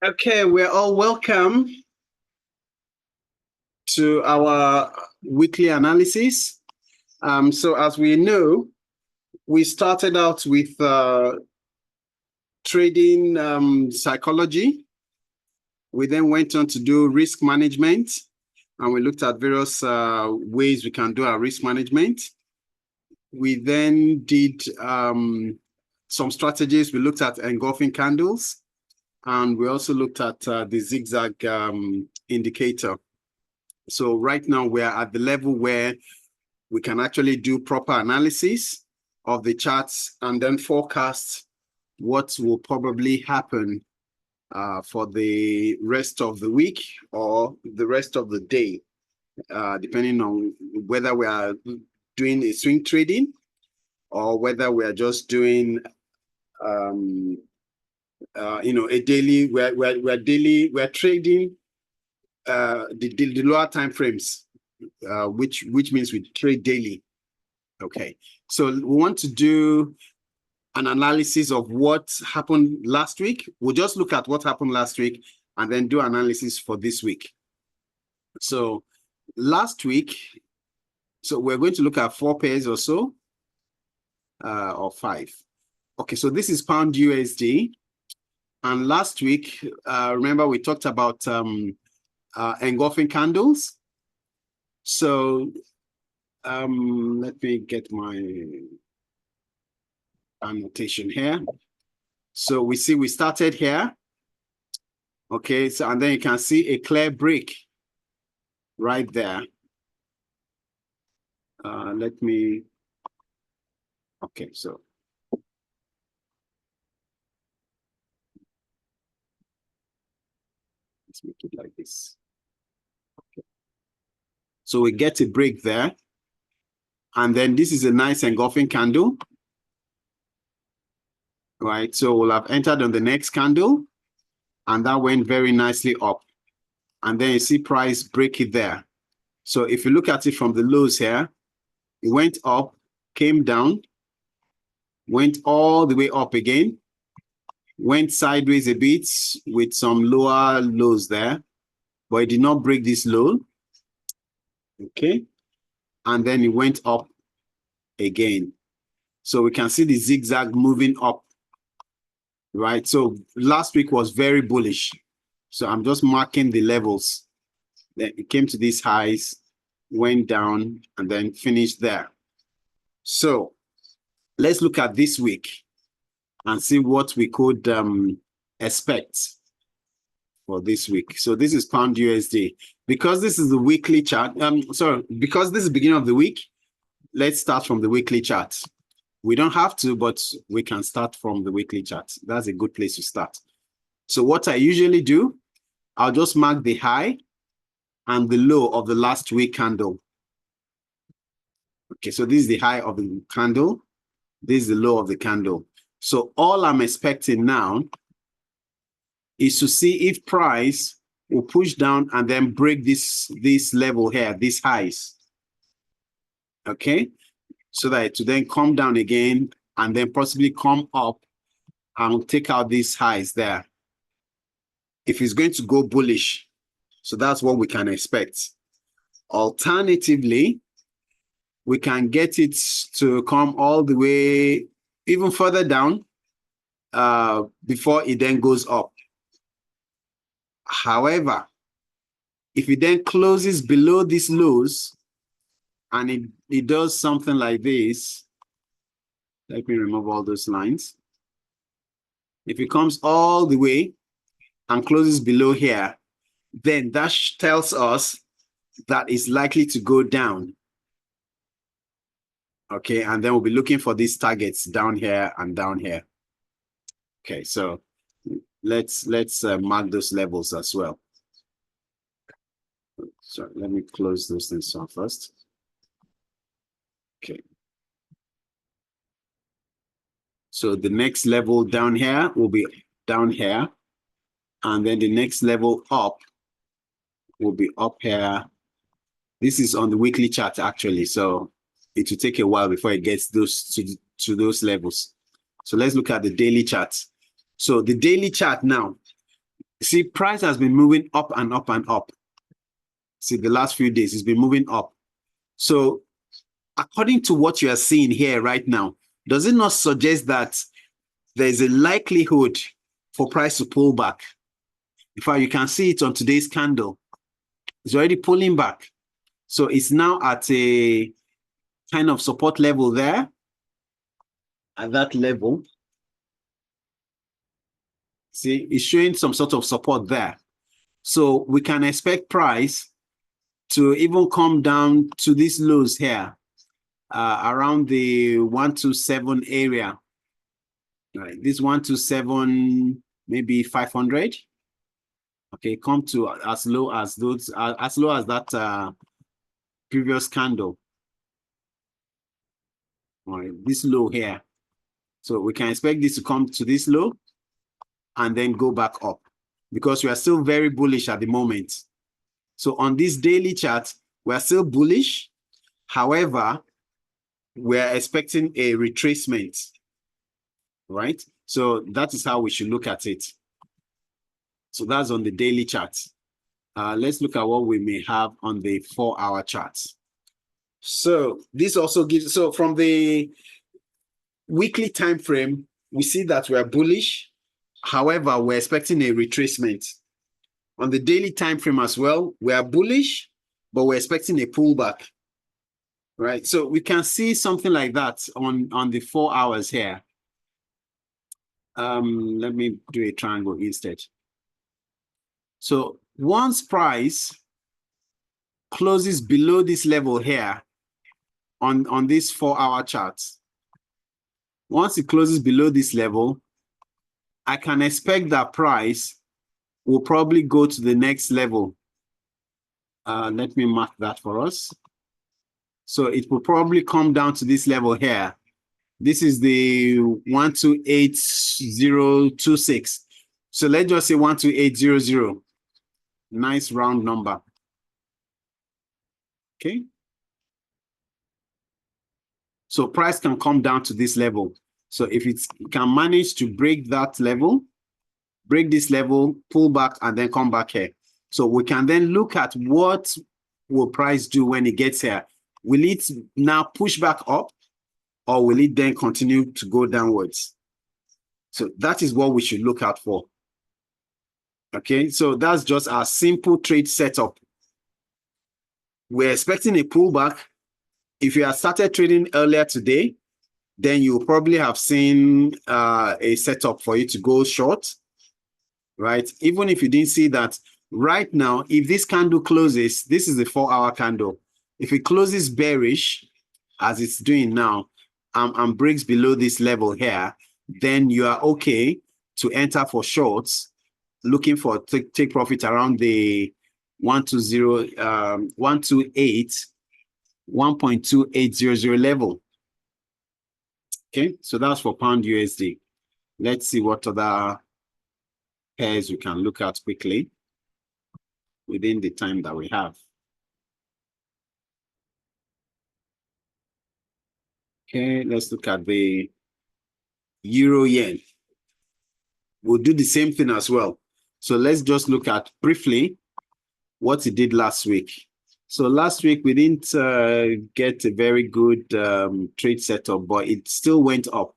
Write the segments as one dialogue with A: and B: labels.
A: Okay, we're all welcome to our weekly analysis. So as we know, we started out with trading psychology. We then went on to do risk management, and we looked at various ways we can do our risk management. We then did some strategies. We looked at engulfing candles, and we also looked at the zigzag indicator. So right now we're at the level where we can actually do proper analysis of the charts and then forecast what will probably happen for the rest of the week or the rest of the day, depending on whether we are doing a swing trading or whether we are just doing a daily. We're trading the lower time frames, which means we trade daily. Okay, so we want to do an analysis of what happened last week. We'll just look at what happened last week and then do analysis for this week. So last week, so we're going to look at 4 pairs or so, or 5. Okay, so this is pound USD. And last week, remember we talked about engulfing candles. So let me get my annotation here. So we see we started here. Okay, so and then you can see a clear break right there. Okay, so let's make it like this. Okay. So we get a break there. And then this is a nice engulfing candle. Right, so we'll have entered on the next candle. And that went very nicely up. And then you see price break it there. So if you look at it from the lows here, it went up, came down, went all the way up again, went sideways a bit with some lower lows there, but it did not break this low. Okay. And then it went up again. So we can see the zigzag moving up. Right. So last week was very bullish. So I'm just marking the levels. Then it came to these highs, went down, and then finished there. So let's look at this week and see what we could expect for this week. So this is pound USD. Because this is the weekly chart, because this is the beginning of the week, let's start from the weekly chart. We don't have to, but we can start from the weekly chart. That's a good place to start. So what I usually do, I'll just mark the high and the low of the last week candle. Okay, so this is the high of the candle. This is the low of the candle. So all I'm expecting now is to see if price will push down and then break this level here, these highs. Okay, so that it will then come down again and then possibly come up and take out these highs there. If it's going to go bullish, so that's what we can expect. Alternatively, we can get it to come all the way even further down before it then goes up. However, if it then closes below these lows and it does something like this, let me remove all those lines. If it comes all the way and closes below here, then that tells us that it's likely to go down. Okay, and then we'll be looking for these targets down here and down here. Okay, so let's mark those levels as well. So let me close those things off first. Okay. So the next level down here will be down here. And then the next level up will be up here. This is on the weekly chart, actually. So it will take a while before it gets those to those levels. So let's look at the daily chart. So the daily chart now, See, price has been moving up and up and up. See, the last few days, it's been moving up. So according to what you are seeing here right now, does it not suggest that there's a likelihood for price to pull back? In fact, you can see it on today's candle. It's already pulling back. So it's now at a kind of support level there. At that level, see, it's showing some sort of support there. So we can expect price to even come down to these lows here, around the 127 area. Right, this 127, maybe 500. Okay, come to as low as those, as low as that previous candle. All right, this low here. So we can expect this to come to this low and then go back up because we are still very bullish at the moment. So on this daily chart, we are still bullish. However, we are expecting a retracement, right? So that is how we should look at it. So that's on the daily chart. Let's look at what we may have on the 4-hour chart. So this also gives, so from the weekly time frame, we see that we are bullish. However, we're expecting a retracement. On the daily time frame as well, we are bullish, but we're expecting a pullback. Right? So we can see something like that on the 4 hours here. Let me do a triangle instead. So once price closes below this level here on this 4-hour chart, once it closes below this level, I can expect that price will probably go to the next level. Let me mark that for us. So it will probably come down to this level here. This is the 128026. So let's just say 12800. Nice round number. Okay. So price can come down to this level. So if it can manage to break that level, break this level, pull back, and then come back here. So we can then look at what will price do when it gets here. Will it now push back up, or will it then continue to go downwards? So that is what we should look out for. Okay, so that's just our simple trade setup. We're expecting a pullback. If you had started trading earlier today, then you'll probably have seen a setup for you to go short, right? Even if you didn't see that right now, if this candle closes, this is the 4-hour candle. If it closes bearish, as it's doing now, and breaks below this level here, then you are okay to enter for shorts, looking for take profit around the 128 level. Okay, so that's for pound USD. Let's see what other pairs we can look at quickly within the time that we have. Okay, let's look at the Euro Yen. We'll do the same thing as well. So let's just look at briefly what it did last week. So last week we didn't get a very good trade setup, but it still went up.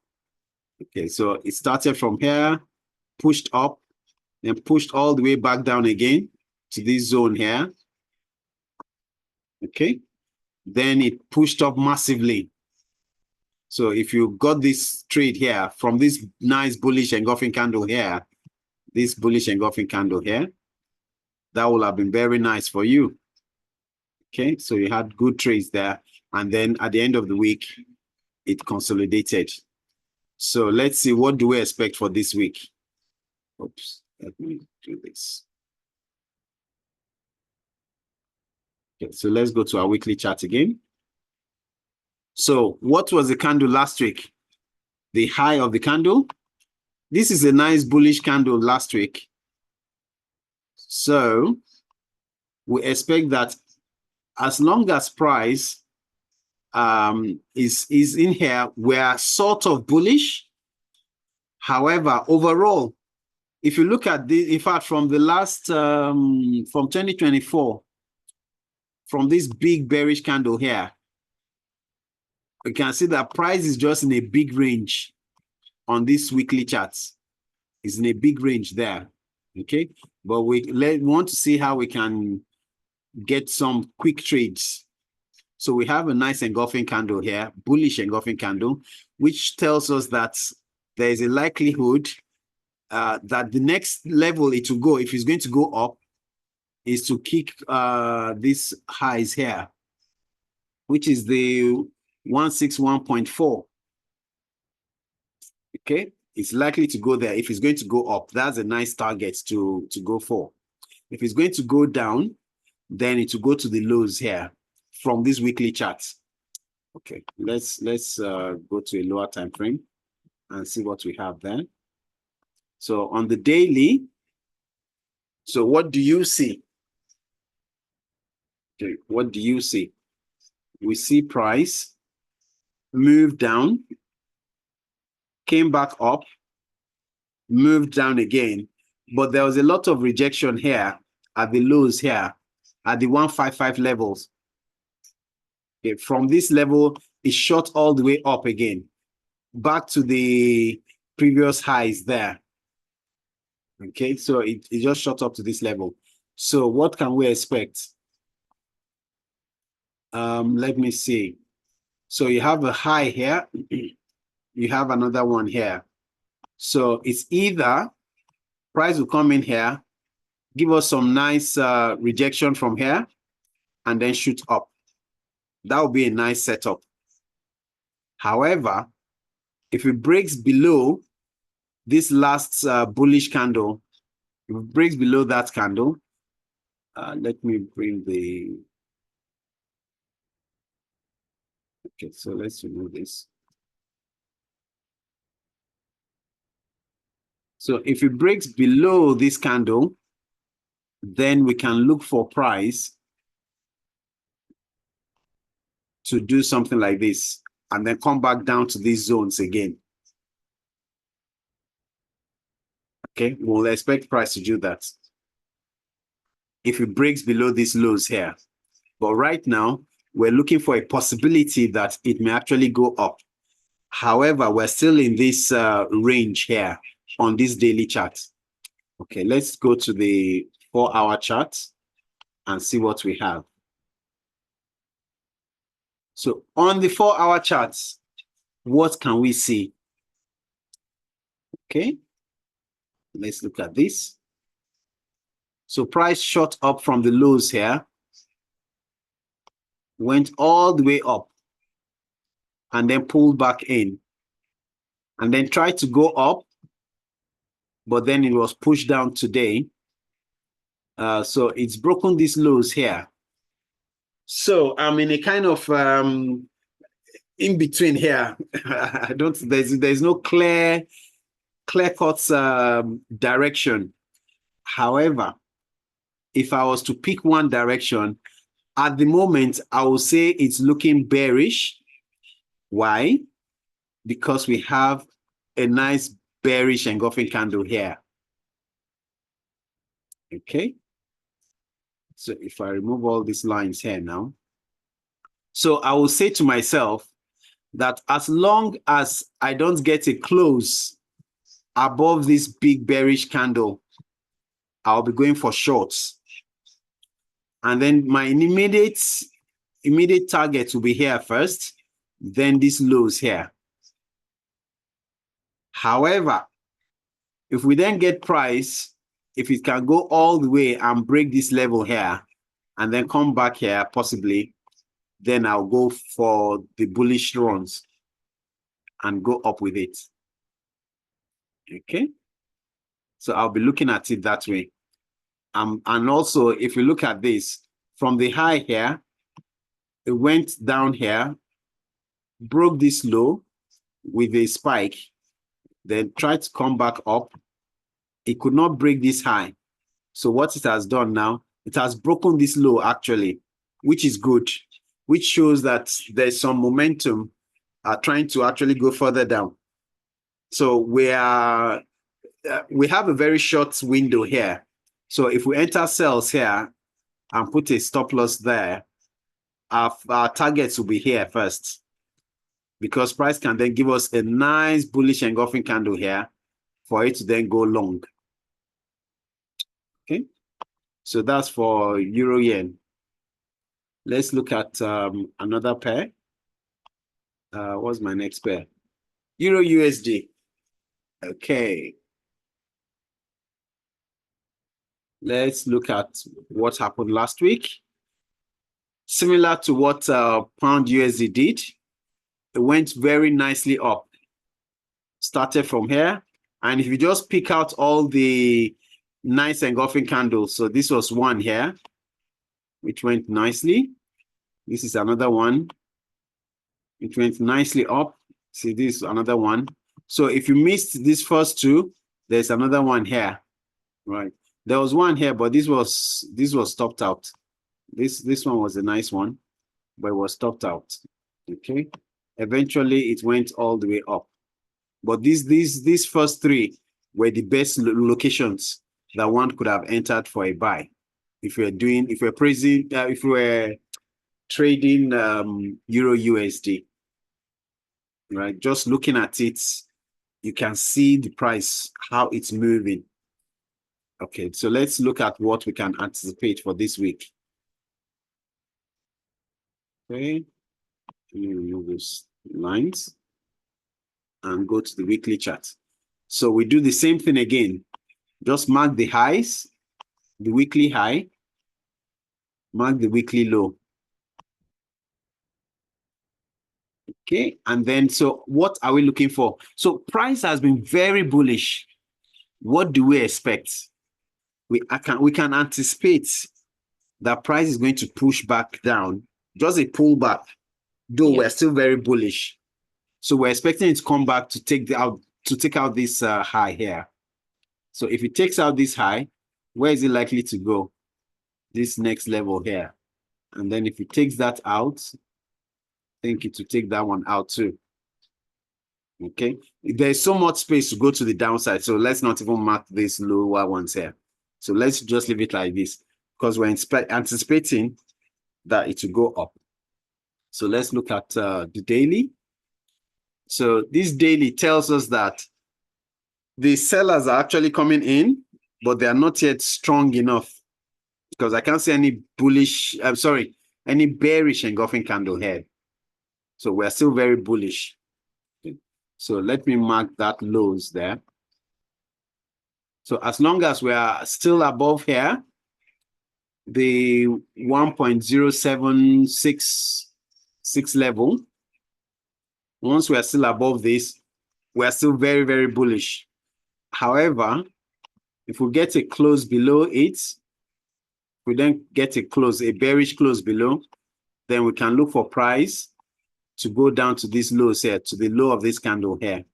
A: Okay, so it started from here, pushed up, then pushed all the way back down again to this zone here. Okay, then it pushed up massively. So if you got this trade here from this nice bullish engulfing candle here, this bullish engulfing candle here, that will have been very nice for you. Okay, so you had good trades there. And then at the end of the week, it consolidated. So let's see, what do we expect for this week? Oops, let me do this. Okay, so let's go to our weekly chart again. So what was the candle last week? The high of the candle. This is a nice bullish candle last week. So we expect that as long as price is in here, we're sort of bullish. However, overall, if you look at this, in fact, from the last, from 2024, from this big bearish candle here, you can see that price is just in a big range on these weekly charts. It's in a big range there, okay? But we want to see how we can get some quick trades. So we have a nice engulfing candle here, bullish engulfing candle, which tells us that there is a likelihood that the next level it will go, if it's going to go up, is to kick these highs here, which is the 161.4. Okay, it's likely to go there. If it's going to go up, that's a nice target to go for. If it's going to go down, then it will go to the lows here from this weekly chart. Okay, let's go to a lower time frame and see what we have there. So on the daily, so what do you see? Okay, what do you see? We see price move down, came back up, moved down again, but there was a lot of rejection here at the lows here, at the 155 levels. Okay, from this level, it shot all the way up again, back to the previous highs there. Okay, so it just shot up to this level. So what can we expect? Let me see. So you have a high here, you have another one here. So it's either price will come in here, give us some nice rejection from here, and then shoot up. That would be a nice setup. However, if it breaks below this last bullish candle, if it breaks below that candle, let me bring the... Okay, so let's remove this. So if it breaks below this candle, then we can look for price to do something like this and then come back down to these zones again. Okay, we'll expect price to do that if it breaks below these lows here. But right now, we're looking for a possibility that it may actually go up. However, we're still in this range here on this daily chart. Okay, let's go to the 4-hour chart and see what we have. So on the 4-hour charts, what can we see? Okay, let's look at this. So price shot up from the lows here, went all the way up, and then pulled back in, and then tried to go up, but then it was pushed down today. So it's broken these lows here. So I'm in a kind of in between here. I don't. There's no clear-cut direction. However, if I was to pick one direction, at the moment, I will say it's looking bearish. Why? Because we have a nice bearish engulfing candle here. Okay. So if I remove all these lines here now, so I will say to myself that as long as I don't get a close above this big bearish candle, I'll be going for shorts. And then my immediate target will be here first, then these lows here. However, if we then get price, if it can go all the way and break this level here and then come back here possibly, then I'll go for the bullish runs and go up with it. Okay, so I'll be looking at it that way. And also, if you look at this, from the high here, it went down here, broke this low with a spike, then tried to come back up. It could not break this high. So what it has done now, it has broken this low actually, which is good, which shows that there's some momentum trying to actually go further down. So we are we have a very short window here. So if we enter cells here and put a stop loss there, our targets will be here first, because price can then give us a nice bullish engulfing candle here for it to then go long. Okay, so that's for Euro Yen. Let's look at another pair. What's my next pair? Euro USD. Okay. Let's look at what happened last week. Similar to what Pound USD did, it went very nicely up. Started from here. And if you just pick out all the nice engulfing candles, so this was one here, which went nicely. This is another one. It went nicely up. See, this is another one. So if you missed these first two, there's another one here, right? There was one here, but this was stopped out. This one was a nice one, but it was stopped out. Okay. Eventually, it went all the way up. But these first three were the best locations that one could have entered for a buy. If we're trading Euro USD, right? Just looking at it, you can see the price, how it's moving. Okay, so let's look at what we can anticipate for this week. Okay, let me remove those lines and go to the weekly chart. So we do the same thing again. Just mark the highs, the weekly high, mark the weekly low. Okay, and then so what are we looking for? So price has been very bullish. What do we expect? We can anticipate that price is going to push back down, just a pullback, though we're still very bullish. So we're expecting it to come back to take out this high here. So if it takes out this high, where is it likely to go? This next level here. And then if it takes that out, I think it will take that one out too. Okay, there's so much space to go to the downside, so let's not even mark these lower ones here. So let's just leave it like this, because we're anticipating that it will go up. So let's look at the daily. So this daily tells us that the sellers are actually coming in, but they are not yet strong enough, because I can't see any bullish, any bearish engulfing candle here. So we're still very bullish. Okay. So let me mark that lows there. So as long as we are still above here, the 1.0766 level, once we are still above this, we are still very, very bullish. However, if we get a close below it, we then get a bearish close below, then we can look for price to go down to this low here, to the low of this candle here.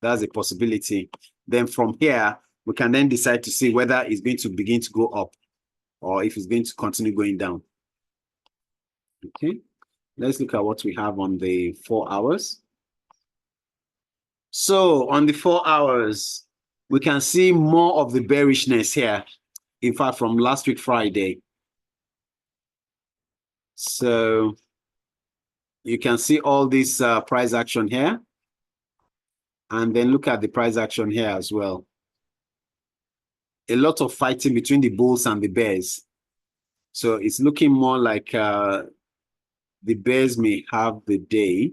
A: That's a possibility. Then from here, we can then decide to see whether it's going to begin to go up or if it's going to continue going down. Okay, let's look at what we have on the 4 hours. So on the 4 hours, we can see more of the bearishness here. In fact, from last week, Friday. So you can see all this price action here. And then look at the price action here as well. A lot of fighting between the bulls and the bears. So it's looking more like the bears may have the day.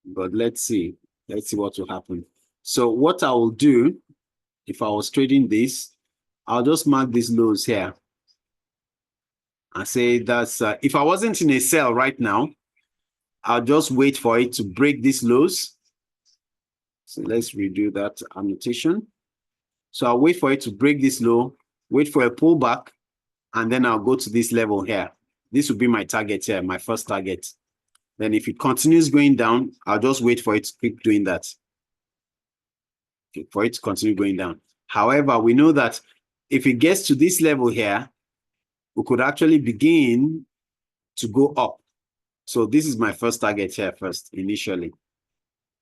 A: But let's see. Let's see what will happen. So what I will do, if I was trading this, I'll just mark these lows here. I say that's, if I wasn't in a sell right now, I'll just wait for it to break these lows. So let's redo that annotation. So I'll wait for it to break this low, wait for a pullback, and then I'll go to this level here. This will be my target here, my first target. Then if it continues going down, I'll just wait for it to keep doing that. Okay, for it to continue going down. However, we know that if it gets to this level here, we could actually begin to go up. So this is my first target here first, initially.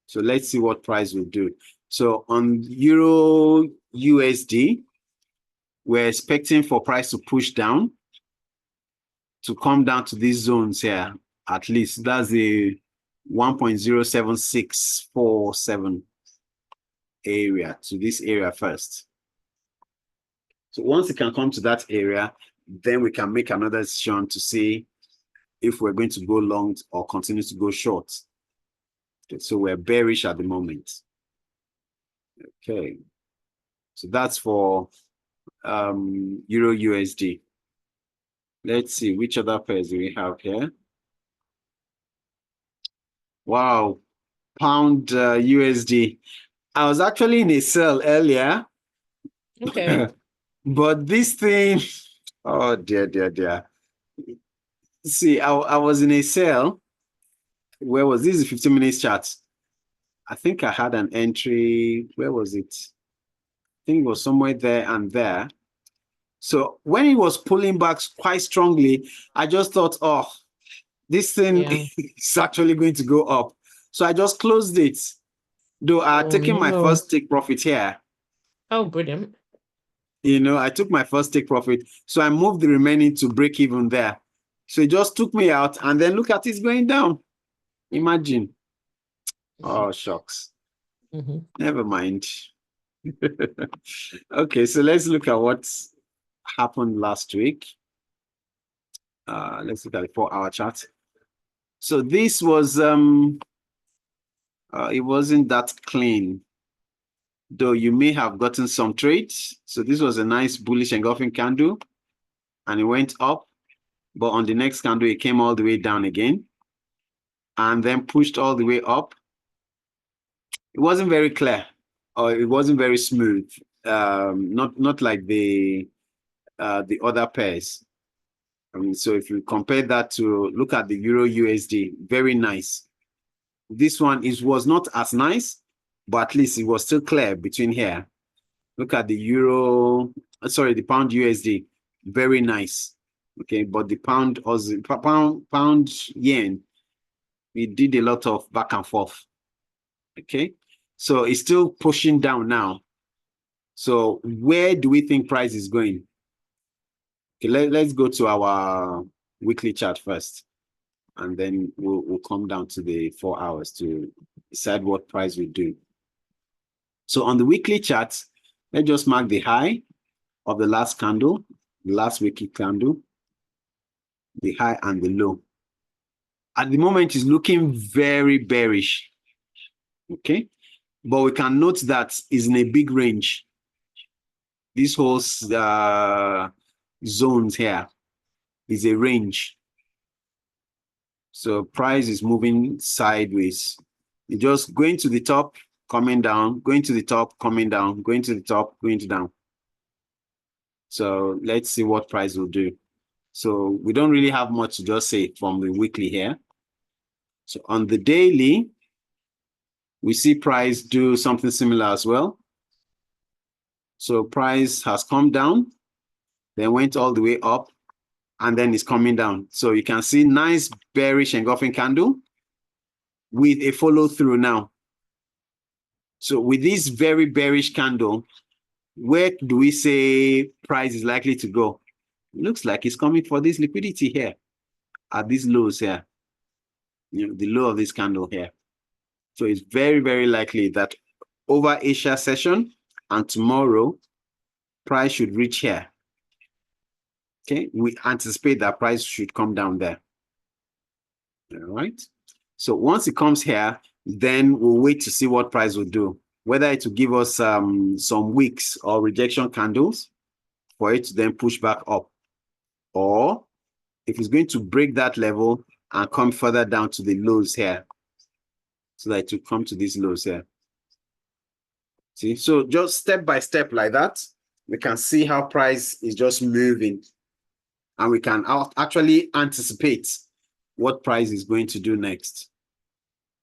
A: So let's see what price will do. So on Euro USD, we're expecting for price to push down, to come down to these zones here. At least that's the 1.07647 area, to this area first. So once it can come to that area, then we can make another decision to see if we're going to go long or continue to go short. Okay, so we're bearish at the moment. Okay, so that's for Euro USD. Let's see, which other pairs do we have here? Wow, Pound USD. I was actually in a sell earlier.
B: Okay.
A: But this thing, oh dear. See, I was in a sale. Where was this? 15 minutes chart. I think I had an entry. Where was it? I think it was somewhere there and there. So when it was pulling back quite strongly, I just thought, oh, this thing is actually going to go up. So I just closed it. Though I had taken my first take profit here.
B: Oh, brilliant.
A: You know, I took my first take profit. So I moved the remaining to break even there. So it just took me out, and then look at it going down. Imagine. Oh, shucks. Never mind. Okay, so let's look at what happened last week. Let's look at the 4-hour chart. So this was it wasn't that clean, though you may have gotten some trades. So this was a nice bullish engulfing candle, and it went up, but on the next candle it came all the way down again, and then pushed all the way up. It wasn't very clear, or it wasn't very smooth. Not like the other pairs. I mean, so if you compare that to look at the Euro USD, very nice. This one was not as nice, but at least it was still clear between here. Look at the Euro, sorry, the Pound USD, very nice. Okay, but the pound yen, we did a lot of back and forth. Okay, so it's still pushing down now. So where do we think price is going? Okay, let's go to our weekly chart first, and then we'll come down to the 4 hours to decide what price we do. So on the weekly chart, let's just mark the high of the last candle, the last weekly candle, the high and the low. At the moment, it's looking very bearish. Okay, but we can note that it's in a big range. This whole zones here is a range. So price is moving sideways. It's just going to the top, coming down, going to the top, coming down, going to the top, going to down. So let's see what price will do. So we don't really have much to just say from the weekly here. So on the daily, we see price do something similar as well. So price has come down, then went all the way up, and then it's coming down. So you can see nice bearish engulfing candle with a follow through now. So with this very bearish candle, where do we say price is likely to go? It looks like it's coming for this liquidity here at these lows here. You know, the low of this candle here. So it's very, very likely that over Asia session and tomorrow, price should reach here. Okay, we anticipate that price should come down there. All right. So once it comes here, then we'll wait to see what price will do. Whether it will give us some wicks or rejection candles for it to then push back up, or if it's going to break that level and come further down to the lows here, so that it will come to these lows here. See, so just step by step like that, we can see how price is just moving, and we can actually anticipate what price is going to do next.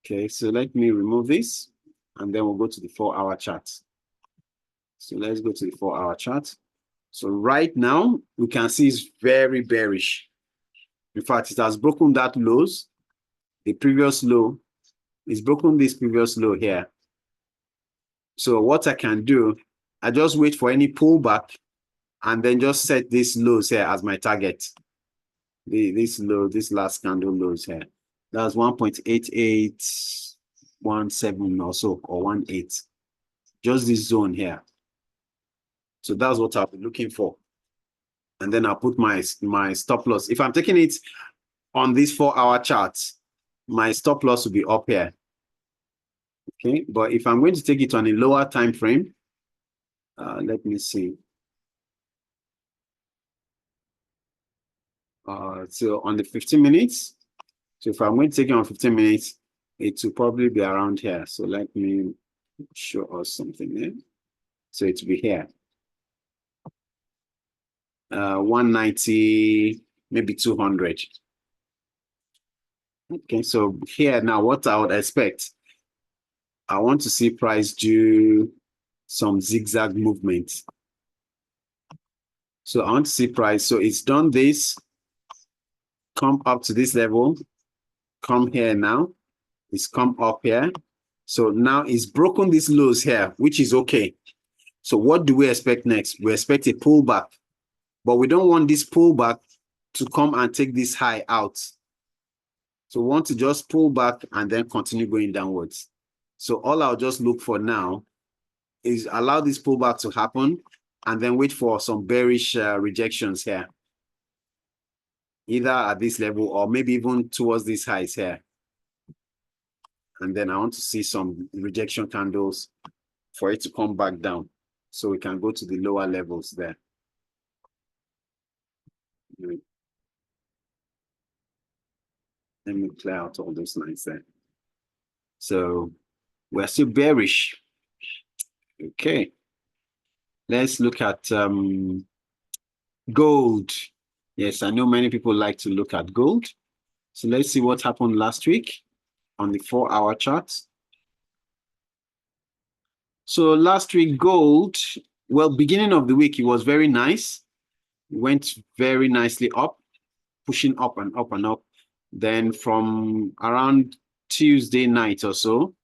A: Okay, so let me remove this, and then we'll go to the 4-hour chart. So let's go to the 4-hour chart. So right now, we can see it's very bearish. In fact, it has broken that lows, the previous low. It's broken this previous low here. So what I can do, I just wait for any pullback and then just set this lows here as my target. This low, this last candle lows here. That's 1.8817 or so, or 18. Just this zone here. So that's what I'll be looking for. And then I'll put my stop loss. If I'm taking it on this 4-hour chart, my stop loss will be up here. Okay, but if I'm going to take it on a lower time frame, let me see. So on the 15 minutes, so if I'm going to take it on 15 minutes, it will probably be around here. So let me show us something there. So it will be here. 190, maybe 200. Okay, so here now, what I would expect, I want to see price do some zigzag movement. So I want to see price. So it's done this, come up to this level, come here now, it's come up here. So now it's broken these lows here, which is okay. So what do we expect next? We expect a pullback, but we don't want this pullback to come and take this high out. So we want to just pull back and then continue going downwards. So all I'll just look for now is allow this pullback to happen and then wait for some bearish rejections here, either at this level or maybe even towards these highs here. And then I want to see some rejection candles for it to come back down so we can go to the lower levels there. Let me clear out all those lines there. So we're still bearish. Okay. Let's look at gold. Yes, I know many people like to look at gold. So let's see what happened last week on the 4-hour chart. So last week, gold, well, beginning of the week, it was very nice. It went very nicely up, pushing up and up and up. Then from around Tuesday night or so,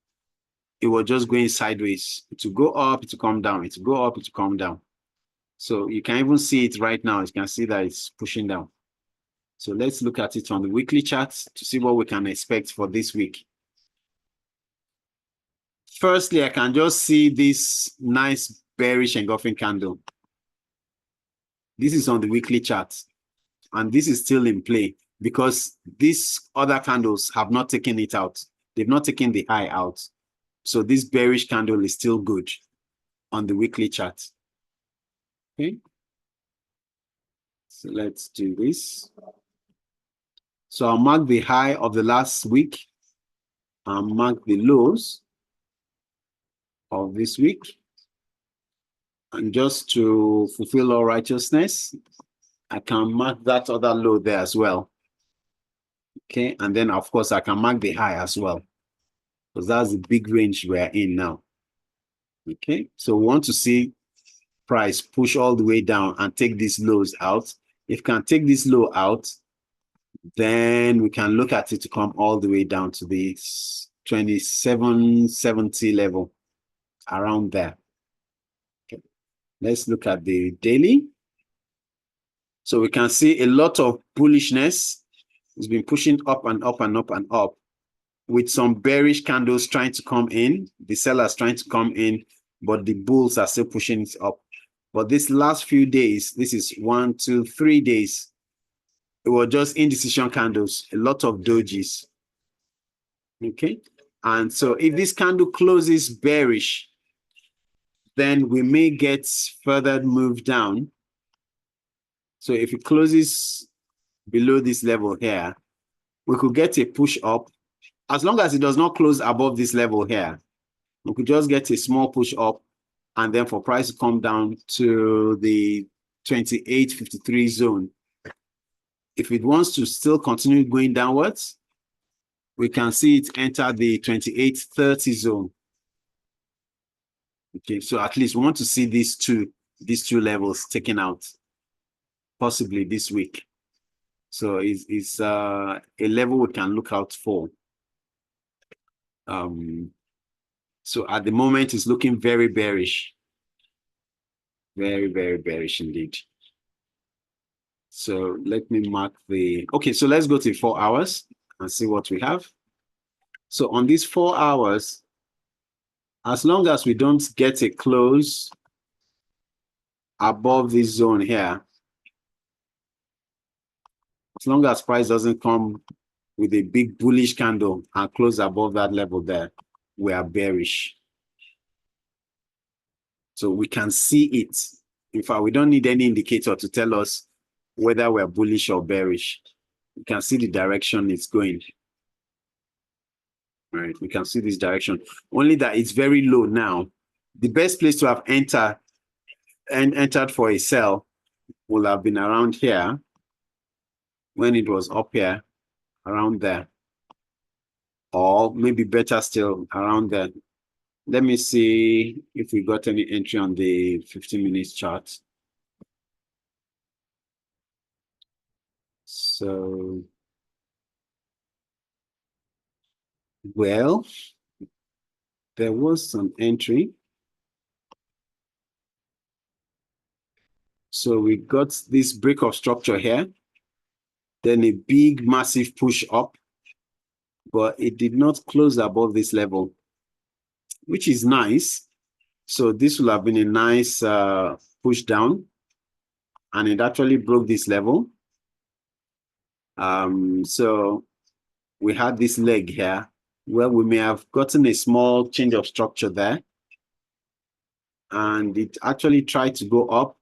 A: it was just going sideways. To go up, to come down. To go up, to come down. So you can even see it right now. You can see that it's pushing down. So let's look at it on the weekly charts to see what we can expect for this week. Firstly, I can just see this nice bearish engulfing candle. This is on the weekly chart. And this is still in play because these other candles have not taken it out. They've not taken the high out. So this bearish candle is still good on the weekly chart. Okay. So let's do this. So I'll mark the high of the last week and mark the lows of this week. And just to fulfill all righteousness, I can mark that other low there as well. Okay, and then of course I can mark the high as well, because that's the big range we're in now. Okay, so we want to see price push all the way down and take these lows out. If we can take this low out, then we can look at it to come all the way down to the 2770 level, around there. Okay, let's look at the daily. So we can see a lot of bullishness. It's been pushing up and up and up and up, with some bearish candles trying to come in, the sellers trying to come in, but the bulls are still pushing it up. But this last few days, this is 1, 2, 3 days, it was just indecision candles, a lot of dojis. Okay, and so if this candle closes bearish, then we may get further move down. So if it closes below this level here, we could get a push up. As long as it does not close above this level here, we could just get a small push up and then for price to come down to the 28.53 zone. If it wants to still continue going downwards, we can see it enter the 28.30 zone. Okay, so at least we want to see these two levels taken out, possibly this week. So it's a level we can look out for. So at the moment, it's looking very bearish. Very, very bearish indeed. So let me mark the, okay, so let's go to 4 hours and see what we have. So on these 4 hours, as long as we don't get a close above this zone here, as long as price doesn't come with a big bullish candle and close above that level there, we are bearish. So we can see it. In fact, we don't need any indicator to tell us whether we're bullish or bearish. We can see the direction it's going. Right, we can see this direction. Only that it's very low now. The best place to have entered for a sell will have been around here when it was up here, around there. Or maybe better still, around there. Let me see if we got any entry on the 15 minutes chart. So, well, there was some entry. So we got this break of structure here, then a big, massive push up, but it did not close above this level, which is nice. So this will have been a nice push down, and it actually broke this level. So we had this leg here where we may have gotten a small change of structure there, and it actually tried to go up,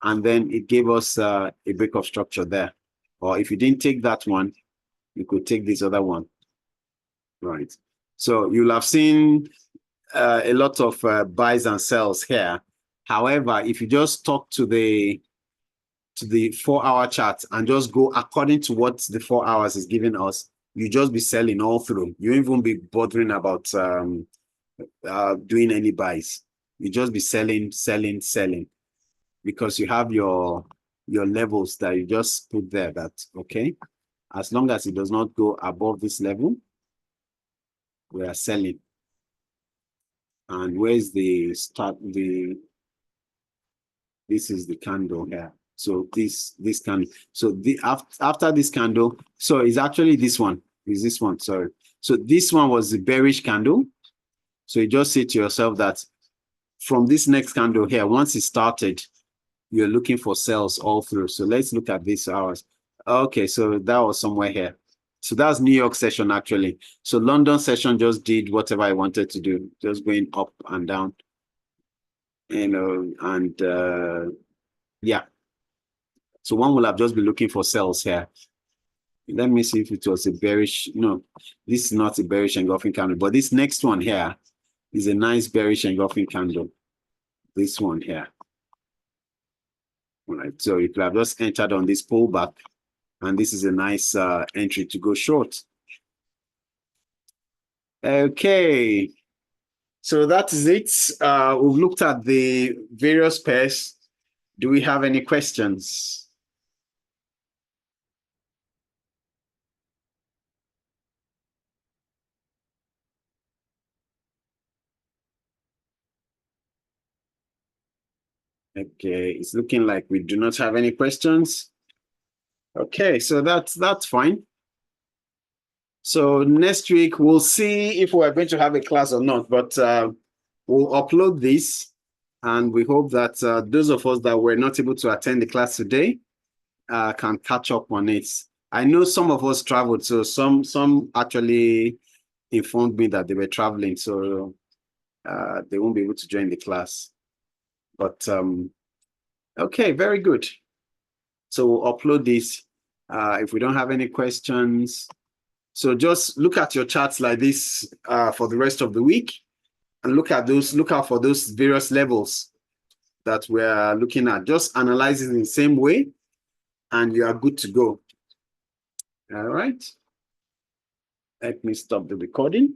A: and then it gave us a break of structure there. Or if you didn't take that one, you could take this other one. Right. So you'll have seen a lot of buys and sells here. However, if you just talk to the 4 hour chart and just go according to what the 4 hours is giving us, you just be selling all through. You won't even be bothering about doing any buys. You just be selling, selling, selling, because you have your levels that you just put there. That okay, as long as it does not go above this level, we are selling. And where's the start? This is the candle here. So this candle. So the after this candle, so it's actually this one. Is this one? Sorry. So this one was the bearish candle. So you just say to yourself that from this next candle here, once it started, you're looking for sales all through. So let's look at these hours. Okay, so that was somewhere here. So that's New York session actually. So London session just did whatever I wanted to do, just going up and down, you know, and yeah. So one will have just been looking for sales here. Let me see if it was a bearish. No, this is not a bearish engulfing candle, but this next one here is a nice bearish engulfing candle. This one here. All right, so you could have just entered on this pullback, and this is a nice entry to go short. Okay, so that is it. We've looked at the various pairs. Do we have any questions? Okay, it's looking like we do not have any questions. Okay, so that's fine. So next week we'll see if we're going to have a class or not, but we'll upload this, and we hope that those of us that were not able to attend the class today can catch up on it. I know some of us traveled, so some actually informed me that they were traveling, so they won't be able to join the class. But okay, very good. So we'll upload this. If we don't have any questions, so just look at your charts like this for the rest of the week, and look out for those various levels that we're looking at. Just analyze it in the same way, and you are good to go. All right. Let me stop the recording.